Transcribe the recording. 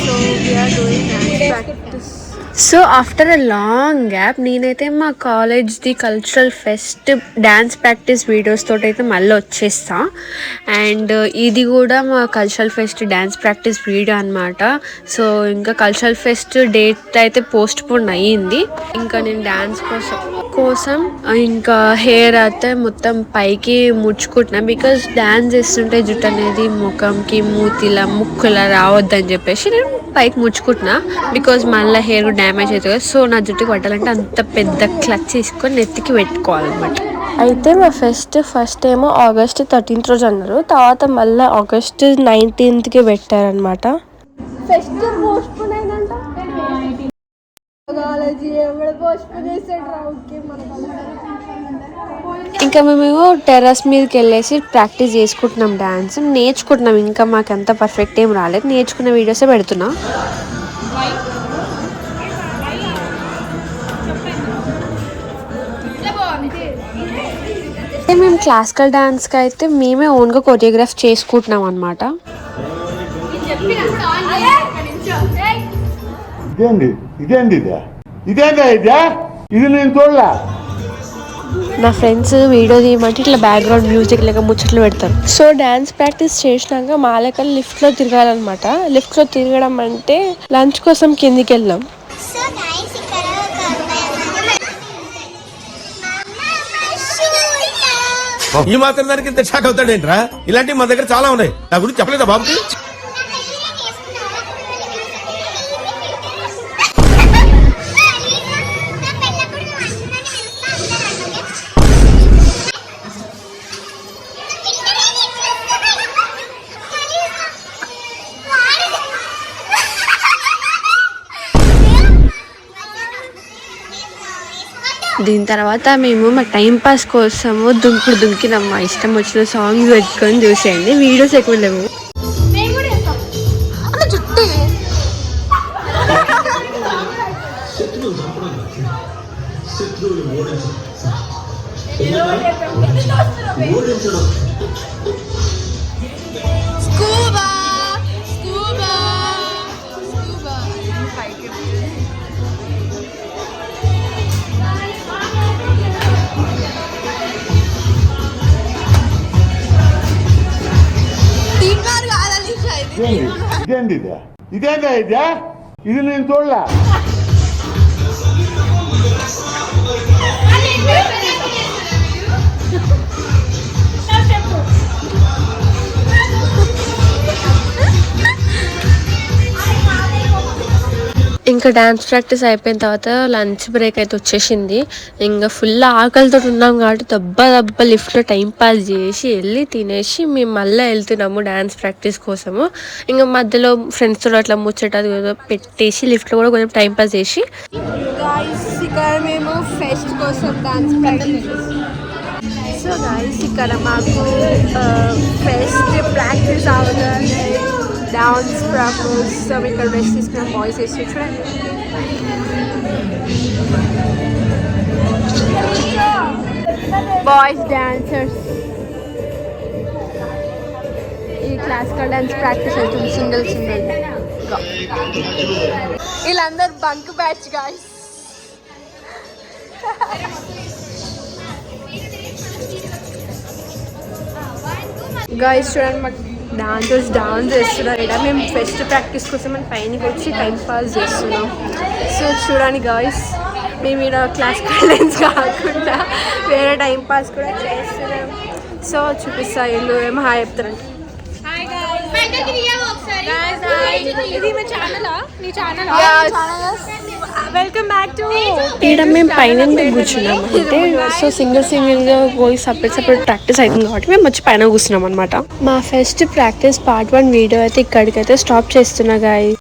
So we are doing dance practice. So after a long gap నేనైతే మా కాలేజ్ది cultural fest dance practice videos తోటి అయితే మళ్ళీ వచ్చేస్తా. అండ్ ఇది కూడా మా cultural fest dance practice video అనమాట. సో ఇంకా కల్చరల్ ఫెస్ట్ డేట్ అయితే పోస్ట్ పోన్ అయ్యింది. ఇంకా నేను డ్యాన్స్ కోసం ఇంకా హెయిర్ అయితే మొత్తం పైకి ముడుచుకుంటున్నా. బికాజ్ డ్యాన్స్ చేస్తుంటే జుట్టు అనేది ముఖంకి మూతిలా ముక్కులా రావద్దని చెప్పేసి నేను పైకి ముడుచుకుంటున్నా. బికాజ్ మళ్ళీ హెయిర్ డ్యామేజ్ అవుతుంది కదా. సో నా జుట్టుకి పట్టాలంటే అంత పెద్ద క్లచ్ తీసుకొని నెత్తికి పెట్టుకోవాలన్నమాట. అయితే మా ఫస్ట్ ఏమో August 13th రోజు అన్నారు. తర్వాత మళ్ళీ August 19th పెట్టారనమాట. ఫెస్ట్ పోస్ట్ పోన్ అయిందంట. ఇంకా మేము టెర్రస్ మీదకి వెళ్ళేసి ప్రాక్టీస్ చేసుకుంటున్నాం, డాన్స్ నేర్చుకుంటున్నాం. ఇంకా మాకంత పర్ఫెక్ట్ ఏం రాలేదు, నేర్చుకున్న వీడియోసే పెడుతున్నా. మేము క్లాసికల్ డాన్స్కి అయితే మేమే ఓన్గా కొరియోగ్రాఫ్ చేసుకుంటున్నాం అనమాట. నా ఫ్రెండ్స్ వీడియో తీయమంటే ఇట్లా బ్యాక్గ్రౌండ్ మ్యూజిక్ లేక ముచ్చట్లు పెడతారు. సో డాన్స్ ప్రాక్టీస్ చేసినాక మా లెక్కలు లిఫ్ట్లో తిరగాలన్నమాట. లిఫ్ట్లో తిరగడం అంటే లంచ్ కోసం కిందికి వెళ్ళాం. ఈ మాత్రం దానికి ఇంత షాక్ అవుతాడేంట్రా? ఇలాంటివి మా దగ్గర చాలా ఉన్నాయి. నా గురించి చెప్పలేదా బాబుకి? దీని తర్వాత మేము మా టైం పాస్ కోసము దుంకినాం. మా ఇష్టం వచ్చిన సాంగ్స్ పెట్టుకొని చూసేయండి. వీడియోస్ ఎక్కువ లేవు. ఇదేందా ఇది నేను చూడలే. ఇంకా డ్యాన్స్ ప్రాక్టీస్ అయిపోయిన తర్వాత లంచ్ బ్రేక్ అయితే వచ్చేసింది. ఇంకా ఫుల్ ఆకలితో ఉన్నాం కాబట్టి దబ్బ లిఫ్ట్లో టైం పాస్ చేసి వెళ్ళి తినేసి మేము మళ్ళీ వెళ్తున్నాము డ్యాన్స్ ప్రాక్టీస్ కోసము. ఇంకా మధ్యలో ఫ్రెండ్స్తో అట్లా ముచ్చట పెట్టేసి లిఫ్ట్లో కూడా కొంచెం టైం పాస్ చేసి ఇక్కడ మేము ఫెస్ట్ కోసం డ్యాన్స్ ప్రాక్టీస్. సో గైస్ ఇక్కడ మాకు ఫెస్ట్ ప్రాక్టీస్ అవుతుంది, డాన్స్ ప్రాక్టీస్. సో ఇక్కడ రెస్ట్ తీసుకున్న బాయ్స్ వేసి చూడండి. బాయ్స్ డాన్సర్స్ ఈ క్లాసికల్ డాన్స్ ప్రాక్టీస్ అవుతుంది సింగిల్ వీళ్ళందరూ బంక్ బ్యాచ్ గాయ్స్. గాయ్స్ చూడండి మాకు డాన్సర్స్ డాన్స్ చేస్తున్నారు. ఇక్కడ మేము ఫెస్ట్ ప్రాక్టీస్ కోసం మనం పైనకి వచ్చి టైం పాస్ చేస్తున్నాం. సో చూడండి గాయ్స్, మేము ఇక్కడ క్లాసికల్ డాన్స్ కాకుండా వేరే టైం పాస్ కూడా చేస్తున్నాం. సో చూపిస్తా ఇల్లు ఏమో హాయ్ చెప్తారండి. వెల్కమ్ బ్యాక్ టు ఇక్కడ మేము పైన కూర్చున్నాం. అంటే సో సింగిల్గా పోయి సపరేట్ ప్రాక్టీస్ అవుతుంది కాబట్టి మేము వచ్చి పైన కూర్చున్నాం అనమాట. మా ఫస్ట్ ప్రాక్టీస్ పార్ట్ 1 వీడియో అయితే ఇక్కడికైతే స్టాప్ చేస్తున్నా గాయ్స్.